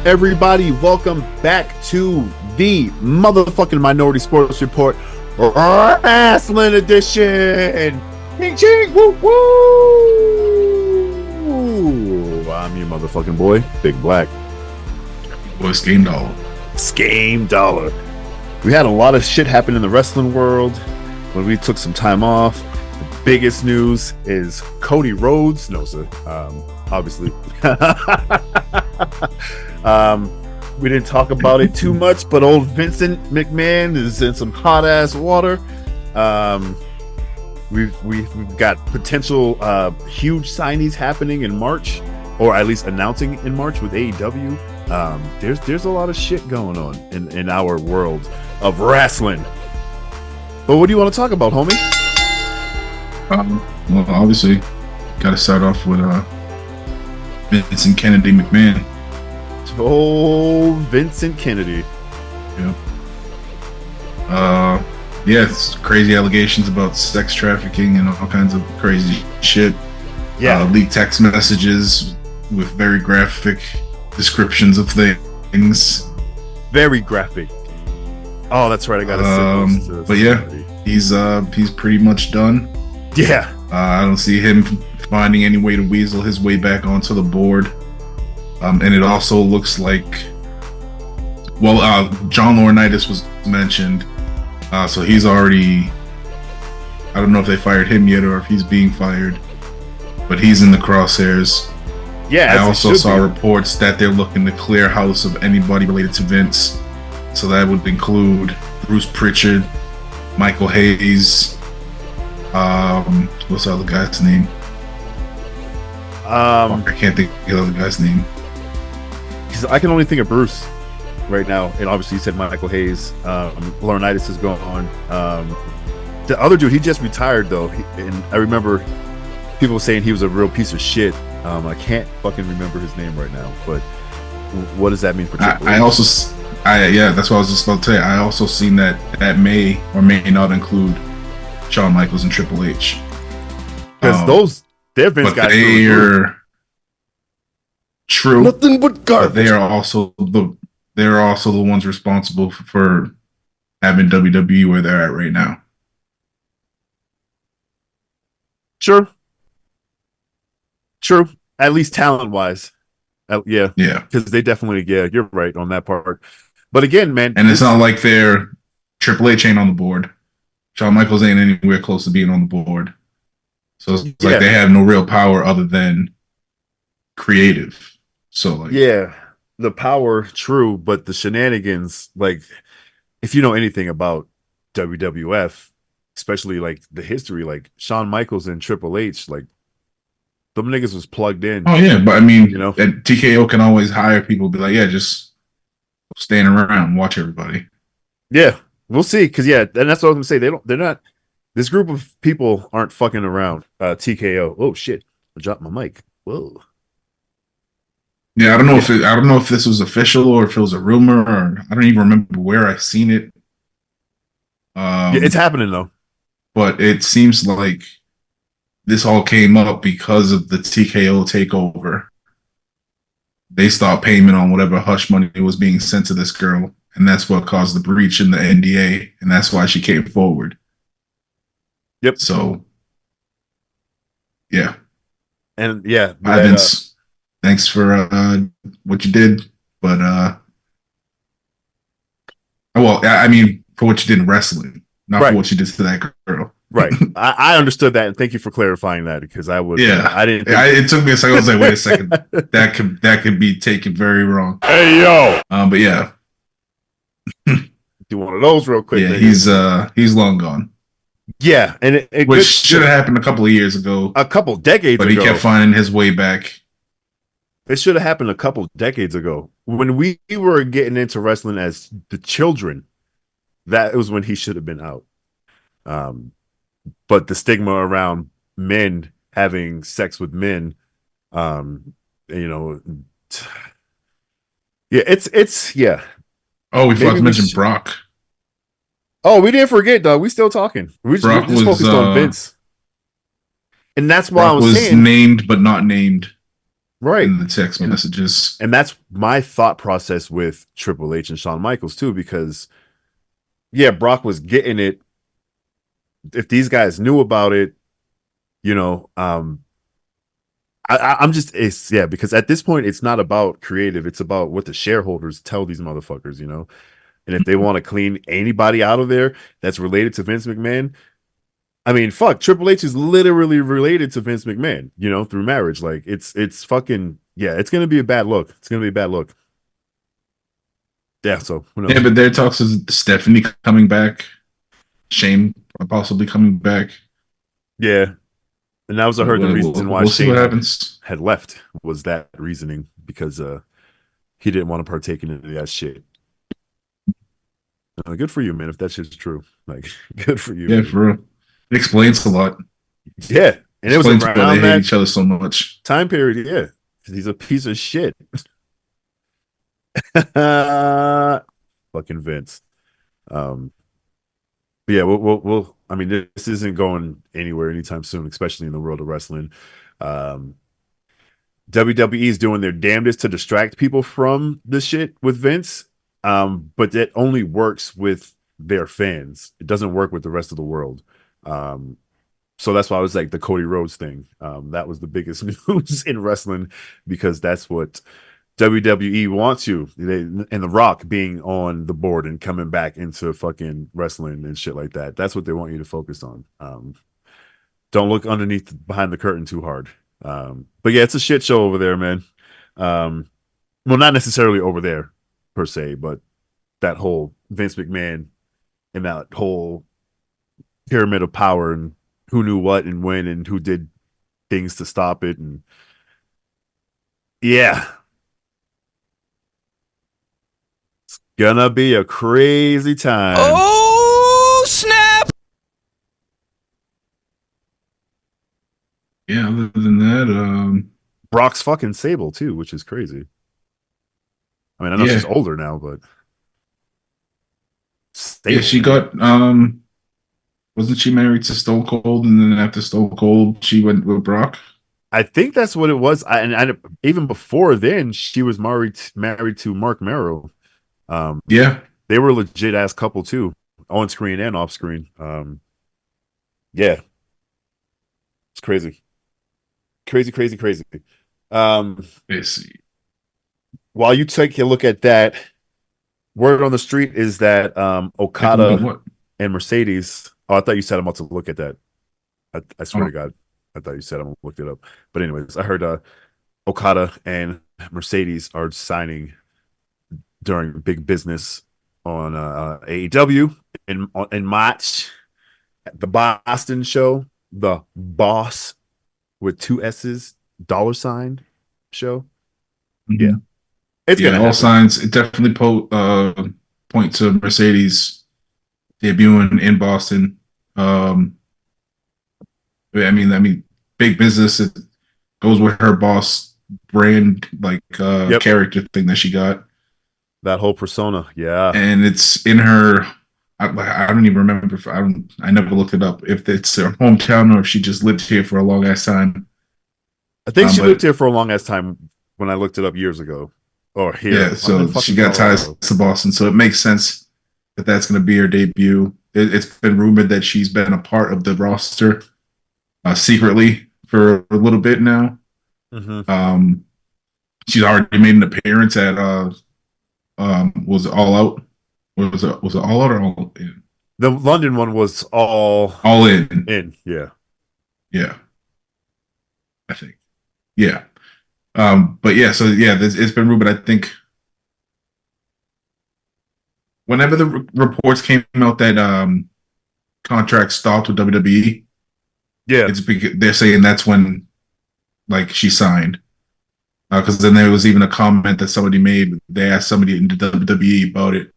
everybody? Welcome back to the motherfucking Minority Sports Report RASSLIN edition. Ching ching, woo woo. I'm your motherfucking boy, Big Black. Boy, Scheme Dollar. Scheme Dollar. We had a lot of shit happen in the wrestling world when we took some time off. The biggest news is Cody Rhodes. No, sir. Obviously. We didn't talk about it too much, but old Vincent McMahon is in some hot ass water. We've got potential huge signings happening in March, or at least announcing in March with AEW. There's a lot of shit going on in our world of wrestling. But what do you want to talk about, homie? Well, obviously, got to start off with Vincent Kennedy McMahon. Oh, Vincent Kennedy. Yeah. It's crazy allegations about sex trafficking and all kinds of crazy shit. Yeah. Leaked text messages with very graphic descriptions of things. Very graphic. Oh, that's right. I gotta but yeah, he's pretty much done. Yeah. I don't see him finding any way to weasel his way back onto the board. And it also looks like, John Laurinaitis was mentioned. So he's already, I don't know if they fired him yet or if he's being fired, but he's in the crosshairs. Yeah. I also saw reports that they're looking to clear house of anybody related to Vince. So that would include Bruce Pritchard, Michael Hayes. What's the other guy's name? I can't think of the other guy's name. I can only think of Bruce right now, and obviously you said Michael Hayes. Laurinaitis is gone. The other dude, he just retired though, and I remember people saying he was a real piece of shit. I can't fucking remember his name right now, but what does that mean for Triple H? That's what I was just about to say. I also seen that may or may not include Shawn Michaels and Triple H, because they're Vince guys. True. Nothing but garbage. But they are also the ones responsible for having WWE where they're at right now. True. At least talent wise. Yeah. Because they definitely, you're right on that part. But again, man. And it's not like they're Triple H ain't on the board. Shawn Michaels ain't anywhere close to being on the board. So it's like they have no real power other than creative. So the power, true, but the shenanigans, like if you know anything about WWF, especially like the history, like Shawn Michaels and Triple H, like them niggas was plugged in. Oh yeah, but I mean, and TKO can always hire people, be like, just stand around, watch everybody. Yeah, we'll see, because and that's what I was gonna say. They're not. This group of people aren't fucking around. TKO. Oh shit! I dropped my mic. Whoa. Yeah, I don't know if this was official or if it was a rumor, or I don't even remember where I seen it. It's happening though. But it seems like this all came up because of the TKO takeover. They stopped payment on whatever hush money was being sent to this girl, and that's what caused the breach in the NDA, and that's why she came forward. Yep. So, yeah. And Vince, thanks for what you did, but for what you did in wrestling, not for what you did to that girl. Right. I understood that, and thank you for clarifying that, because I was I didn't. It took me a second. I was like, wait a second, that could be taken very wrong. Hey yo. But yeah, do one of those real quick. Yeah, he's long gone. Yeah, and which should have happened a couple of years ago, a couple decades ago. But he kept finding his way back. It should have happened a couple decades ago when we were getting into wrestling as the children. That was when he should have been out. But the stigma around men having sex with men, it's. Oh, we forgot to mention Brock. Oh, we didn't forget, dog. We still talking. We just focused on Vince. And that's why Brock was named but not named. Right. in the text messages. And that's my thought process with Triple H and Shawn Michaels too, because yeah, Brock was getting it. If these guys knew about it, you know, I'm just it's yeah, because at this point it's not about creative, it's about what the shareholders tell these motherfuckers, you know. And if they want to clean anybody out of there that's related to Vince McMahon, I mean, fuck, Triple H is literally related to Vince McMahon, you know, through marriage. Like it's fucking yeah, it's gonna be a bad look. It's gonna be a bad look. Yeah, so who Yeah, knows? but there are talks of Stephanie coming back, Shane possibly coming back. Yeah. And that was I heard the reason why We'll see Shane what happens. had left was that reasoning because he didn't want to partake in any of that shit. Good for you, man. If that shit's true, like, good for you, Yeah, dude. for real. It explains a lot. Yeah, and it was Explains why they around hate that each other so much. time period. Yeah, he's a piece of shit. Fucking Vince. Um, but yeah, we'll. I mean, this isn't going anywhere anytime soon, especially in the world of wrestling. Um, WWE is doing their damnedest to distract people from this shit with Vince, but that only works with their fans. It doesn't work with the rest of the world. Um, so that's why I was like the Cody Rhodes thing. That was the biggest news in wrestling because that's what WWE wants you. And The Rock being on the board and coming back into fucking wrestling and shit like that. That's what they want you to focus on. Don't look underneath behind the curtain too hard. But yeah, it's a shit show over there, man. Well, not necessarily over there per se, but that whole Vince McMahon and that whole pyramid of power and who knew what and when and who did things to stop it. And yeah, gonna be a crazy time. Oh, snap! Yeah, other than that, Brock's fucking Sable too, which is crazy. I mean, I know she's yeah. older now, but Yeah, Sable, she man. got wasn't she married to Stone Cold and then after Stone Cold she went with Brock? I think that's what it was. Even before then, she was married to Mark Merrow. Um, Yeah. they were a legit ass couple too, on screen and off screen. Yeah, it's crazy, crazy, crazy, crazy. Um, It's while you take a look at that, word on the street is that Okada what? and Mercedes. Oh, I thought you said I'm about to look at that. I swear Oh, to God, I thought you said I'm gonna look it up. But anyways, I heard Okada and Mercedes are signing during big business on AEW in March at the Boston show, the Boss with two S's $ show. Yeah, mhm. it's Yeah, gonna all happen. signs it definitely point to Mercedes debuting in Boston. Um, I mean, big business. It goes with her boss brand, like Yep, character thing that she got, that whole persona. Yeah, and it's in her. I don't even remember. If, I don't. I never looked it up. If it's her hometown or if she just lived here for a long ass time. I think she lived But here for a long ass time when I looked it up years ago. Or here, yeah, I'm in so she fucking got ties Colorado. to Boston, so it makes sense that that's going to be her debut. It's been rumored that she's been a part of the roster secretly for a little bit now. Mm-hmm. Um, she's already made an appearance at was it All Out? Was it All Out or All In? The London one was all All In. in. Yeah. Yeah, I think. Yeah. But yeah, so yeah, it's been rumored. I think whenever the reports came out that contract stopped with WWE, Yeah. it's because they're saying that's when like she signed. Because then there was even a comment that somebody made. They asked somebody in the WWE about it,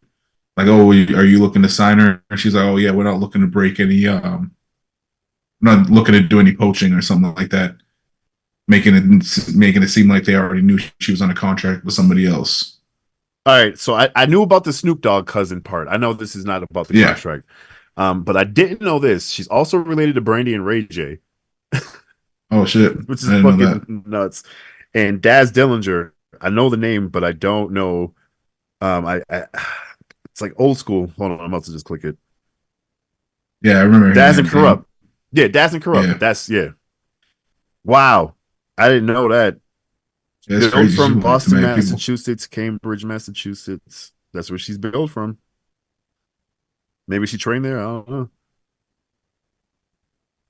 like, "Oh, are you looking to sign her?" And she's like, "Oh yeah, we're not looking to break any, not looking to do any poaching or something like that." Making it seem like they already knew she was on a contract with somebody else. All right. So I knew about the Snoop Dogg cousin part. I know this is not about the Yeah. contract. But I didn't know this. She's also related to Brandy and Ray J, Oh shit, which I is didn't know that. fucking nuts. And Daz Dillinger, I know the name, but I don't know. I it's like old school. Hold on, I'm about to just click it. Yeah, I remember hearing Daz and that name. Corrupt. Yeah, Daz and Corrupt. Yeah, That's yeah. Wow, I didn't know that. that's Billed crazy. She from went to Boston, many people. Massachusetts, Cambridge, Massachusetts. That's where she's billed from. Maybe she trained there. I don't know.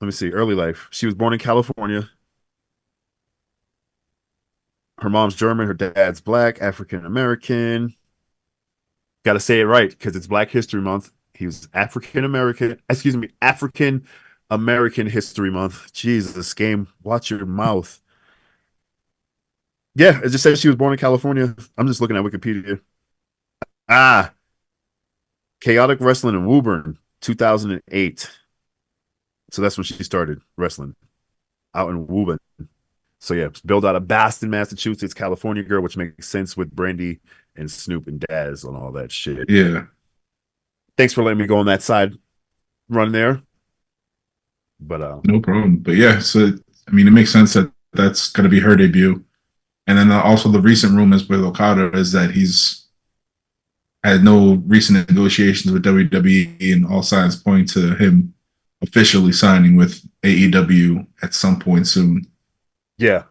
Let me see. Early life. She was born in California. Her mom's German. Her dad's black, African American. Got to say it right because it's Black History Month. He was African American. Excuse me, African American History Month. Jesus, game. Watch your mouth. Yeah, it just says she was born in California. I'm just looking at Wikipedia. Ah, Chaotic Wrestling in Woburn, 2008. So that's when she started wrestling out in Woburn. So yeah, built out of Boston, Massachusetts, California girl, which makes sense with Brandy and Snoop and Daz and all that shit. Yeah, Thanks for letting me go on that side run there. But no problem. But yeah, so I mean, it makes sense that that's going to be her debut. And then also the recent rumors with Okada is that he's had no recent negotiations with WWE, and all signs point to him officially signing with AEW at some point soon. yeah.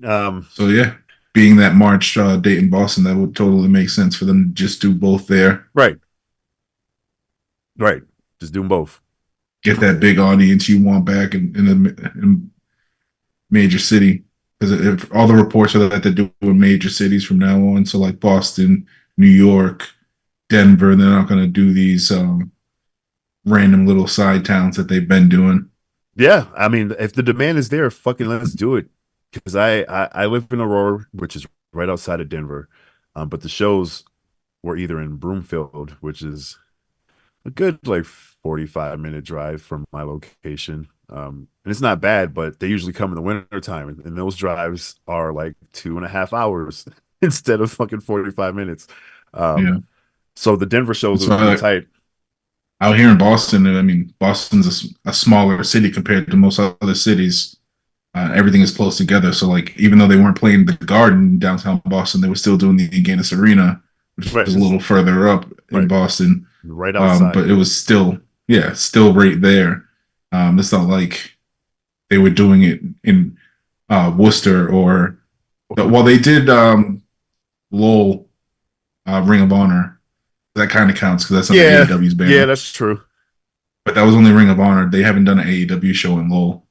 Um, So yeah, being that March date in Boston, that would totally make sense for them to just do both there. right, right. Just doing both. Get that big audience you want back in a major city. Because if all the reports are that they're doing major cities from now on, so like Boston, New York, Denver, they're not going to do these random little side towns that they've been doing. Yeah, I mean, if the demand is there, fucking let's do it. Because I live in Aurora, which is right outside of Denver, but the shows were either in Broomfield, which is a good like 45-minute drive from my location. And it's not bad, but they usually come in the winter time, and those drives are like 2.5 hours instead of fucking 45 minutes. Yeah. So the Denver shows So would be tight. out here in Boston, I mean, Boston's a smaller city compared to most other cities. Everything is close together. So, like, even though they weren't playing the Garden downtown Boston, they were still doing the Guinness Arena, which Right, was a it's little further up in right, Boston. right outside. But it was still, yeah, still right there. It's not like they were doing it in Worcester or, well, they did Lowell Ring of Honor. That kind of counts because that's under Yeah, AEW's yeah, banner. that's true. But that was only Ring of Honor. They haven't done an AEW show in Lowell.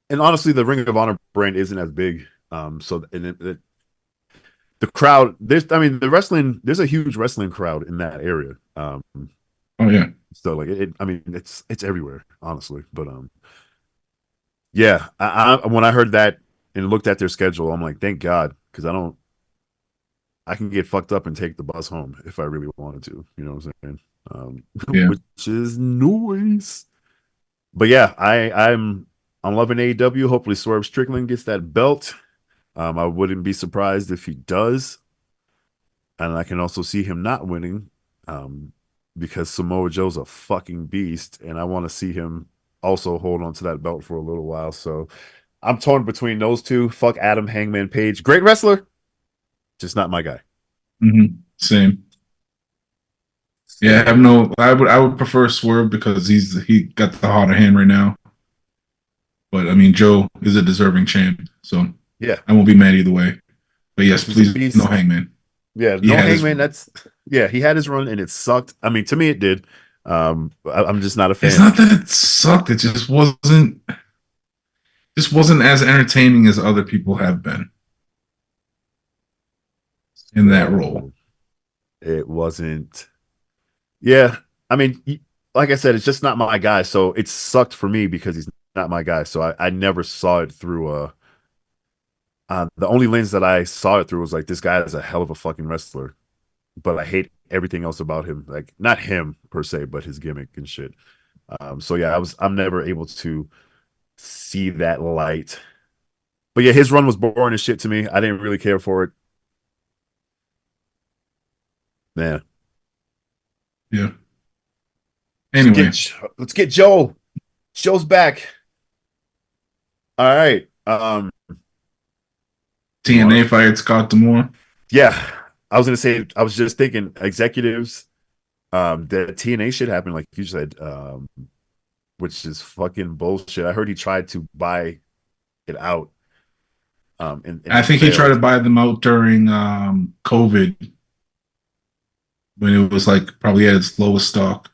And honestly, the Ring of Honor brand isn't as big. So and the crowd, I mean, there's a huge wrestling crowd in that area. Oh yeah. So like I mean, it's everywhere, honestly. But yeah, when I heard that and looked at their schedule, I'm like, thank God, because I can get fucked up and take the bus home if I really wanted to. You know what I'm saying? Yeah. Which is noise. But yeah, I'm loving AEW. Hopefully, Swerve Strickland gets that belt. I wouldn't be surprised if he does, and I can also see him not winning, because Samoa Joe's a fucking beast, and I want to see him also hold on to that belt for a little while. So I'm torn between those two. Fuck Adam Hangman Page, great wrestler, just not my guy. Same. Yeah, I have Same. no. I would prefer Swerve because he got the hotter hand right now. But I mean, Joe is a deserving champ, so Yeah, I won't be mad either way. But yes, he's a please no beast. Hangman. Yeah, He no had his Hangman. run. He had his run and it sucked. I mean, to me, it did. I'm just not a It's fan. not that it sucked. It just wasn't as entertaining as other people have been in that role. So it wasn't. Yeah, I mean, like I said, it's just not my guy. So it sucked for me because he's not my guy. So I never saw it through. The only lens that I saw it through was like this guy is a hell of a fucking wrestler, but I hate everything else about him. Like not him per se, but his gimmick and shit. So yeah, I'm never able to see that light. But yeah, his run was boring as shit to me. I didn't really care for it. Yeah. Yeah. Anyway, Let's get Joe. Joe's back. All right. TNA fired Scott D'Amore. Yeah, I was gonna say. I was just thinking executives. The TNA shit happened, like you said, which is fucking bullshit. I heard he tried to buy it out, and I it think he tried to failed. buy them out during COVID when it was like probably at its lowest stock.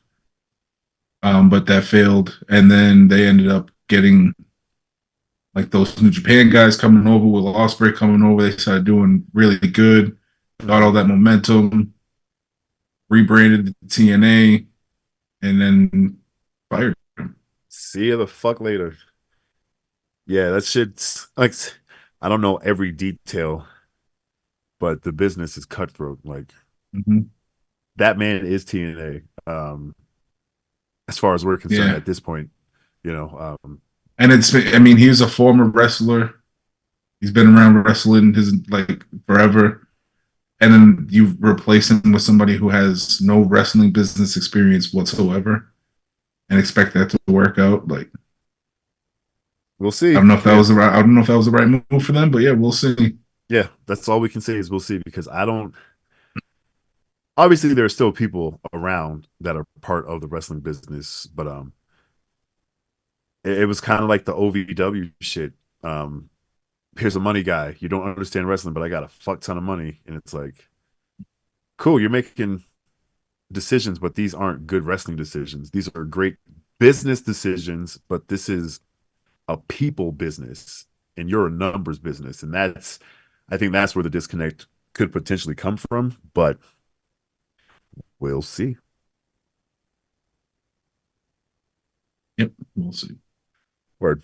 But that failed, and then they ended up getting like those New Japan guys coming over with Ospreay coming over. They started doing really good, got all Mhm. that momentum, rebranded the TNA, and then fired him. See you the fuck later. Yeah, that shit's like I don't know every detail, but the business is cutthroat. Like Mm-hmm. that man is TNA. As far as we're concerned Yeah, at this point, you know. and I mean, he's a former wrestler. He's been around wrestling his like forever, and then you replace him with somebody who has no wrestling business experience whatsoever, and expect that to work out. Like, We'll I see. don't know if that Yeah, was the right. I don't know if that was the right move for them, but yeah, we'll see. yeah. That's all we can say is we'll see because I don't. Obviously, there are still people around that are part of the wrestling business, but it was kind of like the OVW shit. Um, Here's a money guy. You don't understand wrestling, but I got a fuck ton of money, and it's like, cool. You're making decisions, but these aren't good wrestling decisions. These are great business decisions, but this is a people business, and you're a numbers business, and I think that's where the disconnect could potentially come from. But we'll see. Yep, we'll see. Word.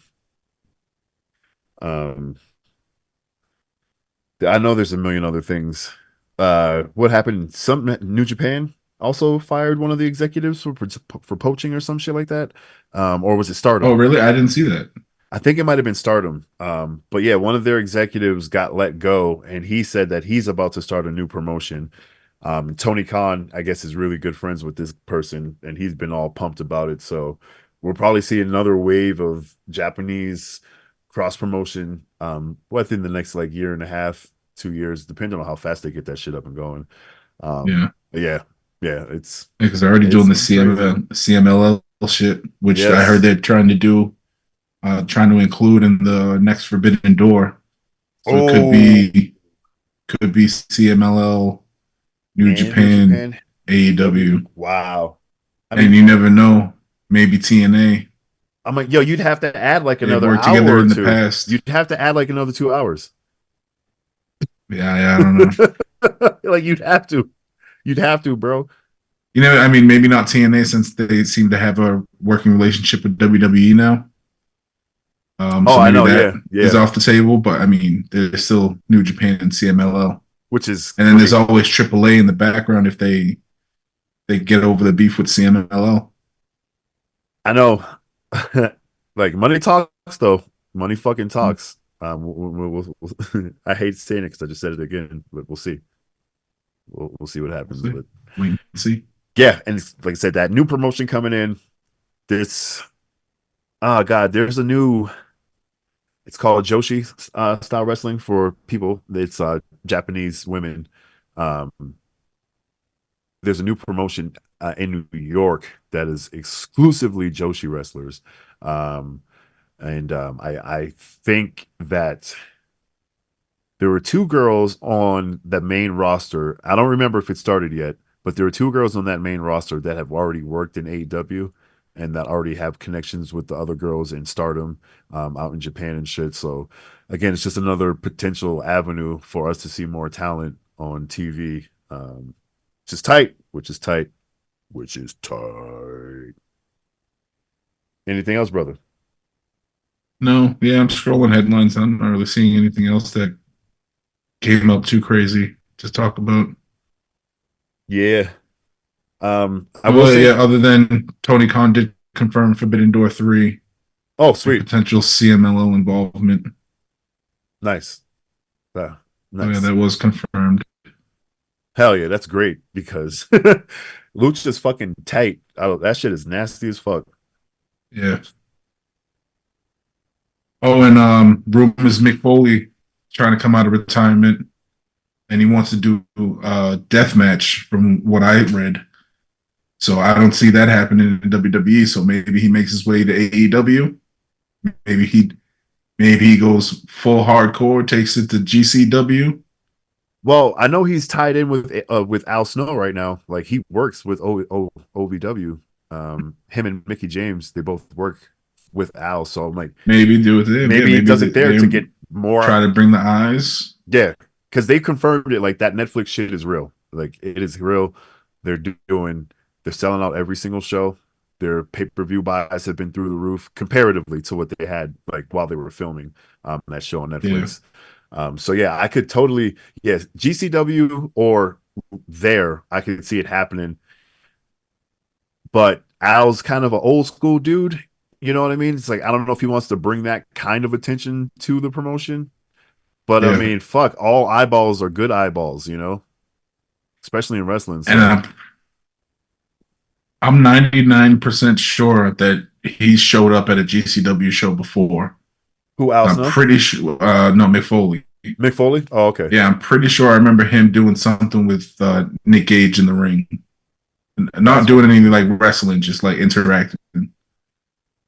Um, I know there's a million other things. What happened? Some New Japan also fired one of the executives for poaching or some shit like that. Or was it Oh, Stardom? really? I didn't see that. I think it might have been Stardom. But yeah, one of their executives got let go, and he said that he's about to start a new promotion. Tony Khan, I guess, is really good friends with this person, and he's been all pumped about it. So we'll probably see another wave of Japanese cross promotion within the next like year and a half, 2 years, depending on how fast they get that shit up and going. Yeah, But yeah, yeah, because they're already doing it's the crazy. CMLL shit, which I heard Yes. they're trying to do, trying to include in the next Forbidden Door. So it Oh, could be CMLL, New and New Japan, Japan, AEW. AEW, Wow. I and mean, you never know, maybe TNA. I'm like, yo, you'd have to add like They've another worked hour together or in the two. past. You'd have to add like another 2 hours. Yeah, I don't know. Like you'd have to, bro. You know, I mean, maybe not TNA since they seem to have a working relationship with WWE now. Oh, So I maybe know. that Yeah, is yeah. off the table. But I mean, there's still New Japan and CMLL, Which is and then there's great. always AAA in the background if they get over the beef with CMLL. I know. Like money talks, though. Money fucking talks. I hate saying it because I just said it again, but we'll see. We'll see what We'll happens. see. But Wait and see. yeah, and like I said, that new promotion coming in. This, oh god, there's a new. It's called Joshi style wrestling for people. It's Japanese women. Um, there's a new promotion in New York that is exclusively Joshi wrestlers, um, and I think that there were two girls on the main roster. I don't remember if it started yet, but there were two girls on that main roster that have already worked in AEW and that already have connections with the other girls in Stardom out in Japan and shit. So again, it's just another potential avenue for us to see more talent on TV, which is tight, which is tight, which is tight. Anything else, brother? No, yeah, I'm scrolling headlines. I'm not really seeing anything else that came up too crazy to talk about. Yeah. I will Well, yeah, say, other than Tony Khan did confirm Forbidden Door 3 oh, and sweet. potential CMLL involvement. Nice. Uh, So yeah, nice. that was confirmed. Hell yeah, that's great because Luch is fucking tight. That shit is nasty as fuck. Yeah. Oh, and rumors Mick Foley trying to come out of retirement, and he wants to do a death match from what I read. So I don't see that happening in WWE. So maybe he makes his way to AEW. Maybe he goes full hardcore, takes it to GCW. Well, I know he's tied in with Al Snow right now. Like he works with OVW. Him and Mickey James, they both work with Al. So I'm like, maybe do it there. Maybe he does it there to get more. Try to bring the eyes. Yeah, because they confirmed it. Like that Netflix shit is real. Like it is real. They're selling out every single show. Their pay-per-view buys have been through the roof comparatively to what they had like while they were filming that show on Netflix. Yeah. So yeah, I could totally GCW or there I could see it happening. But Al's kind of an old school dude. You know what I mean? It's like I don't know if he wants to bring that kind of attention to the promotion. But I mean, fuck, all eyeballs are good eyeballs, you know? Especially in wrestling. So. And I'm 99% sure that he showed up at a GCW show before. Who else? I'm pretty sure. No, Mick Foley. Mick Foley? Oh, okay. Yeah, I'm pretty sure I remember him doing something with Nick Gage in the ring. Not doing anything like wrestling, just like interacting.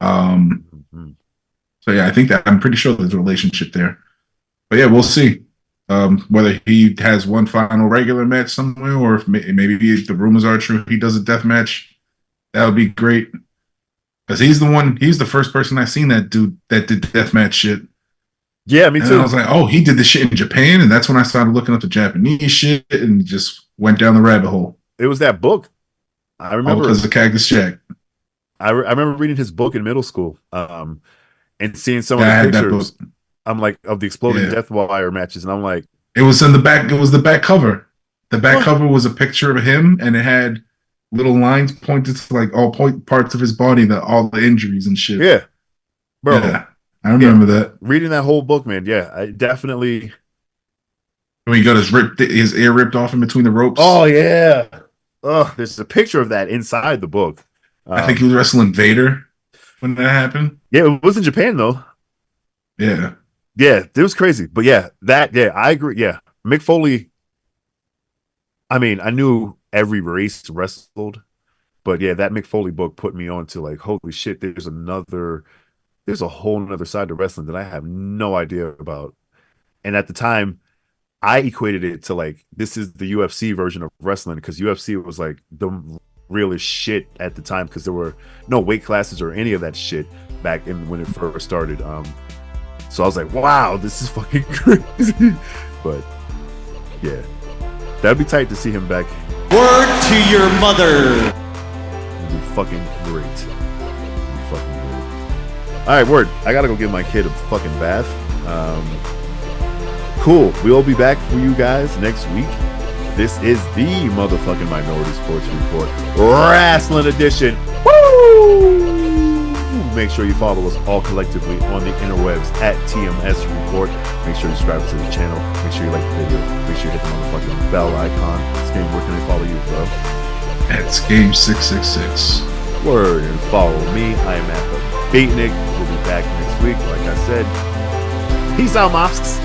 So yeah, I think that I'm pretty sure there's a relationship there. But yeah, we'll see. Whether he has one final regular match somewhere, or if maybe the rumors are true, he does a death match. That would be great. Because he's the first person I've seen that did deathmatch shit. Yeah, me too. And I was like, oh, he did this shit in Japan, and that's when I started looking up the Japanese shit and just went down the rabbit hole. It was that book. I remember because of Cactus Jack. I remember reading his book in middle school, and seeing some of the pictures. I'm like of the exploding death wire matches, and I'm like, it was in the back. It was the back cover. The back cover was a picture of him, and it had little lines pointed to like all parts of his body, all the injuries and shit. Yeah, bro. Yeah, I remember that. Reading that whole book, man. Yeah, I definitely. When he got his ear ripped off in between the ropes. Oh yeah. Oh, there's a picture of that inside the book. I think he was wrestling Vader when that happened. Yeah, it was in Japan though. Yeah. Yeah, it was crazy. But yeah, I agree. Yeah. Mick Foley. I mean, I knew every race wrestled, but yeah, that Mick Foley book put me on to like, holy shit, there's a whole nother side to wrestling that I have no idea about. And at the time, I equated it to like, this is the UFC version of wrestling, because UFC was like the realest shit at the time, because there were no weight classes or any of that shit back in when it first started. So I was like, wow, this is fucking crazy. But yeah, that'd be tight to see him back. Word to your mother. It'd be fucking great. All right, word. I gotta go give my kid a fucking bath. Cool. We'll be back for you guys next week. This is the motherfucking Minority Sports Report Wrestling Edition. Woo! Make sure you follow us all collectively on the interwebs at TMS Report. Make sure you subscribe to the channel. Make sure you like the video. Make sure you hit the motherfucking bell icon. Skame, where can they follow you, bro? At Skame666. Word. And follow me. I am at the Beatnik. We'll be back next week. Like I said, peace out, mosques.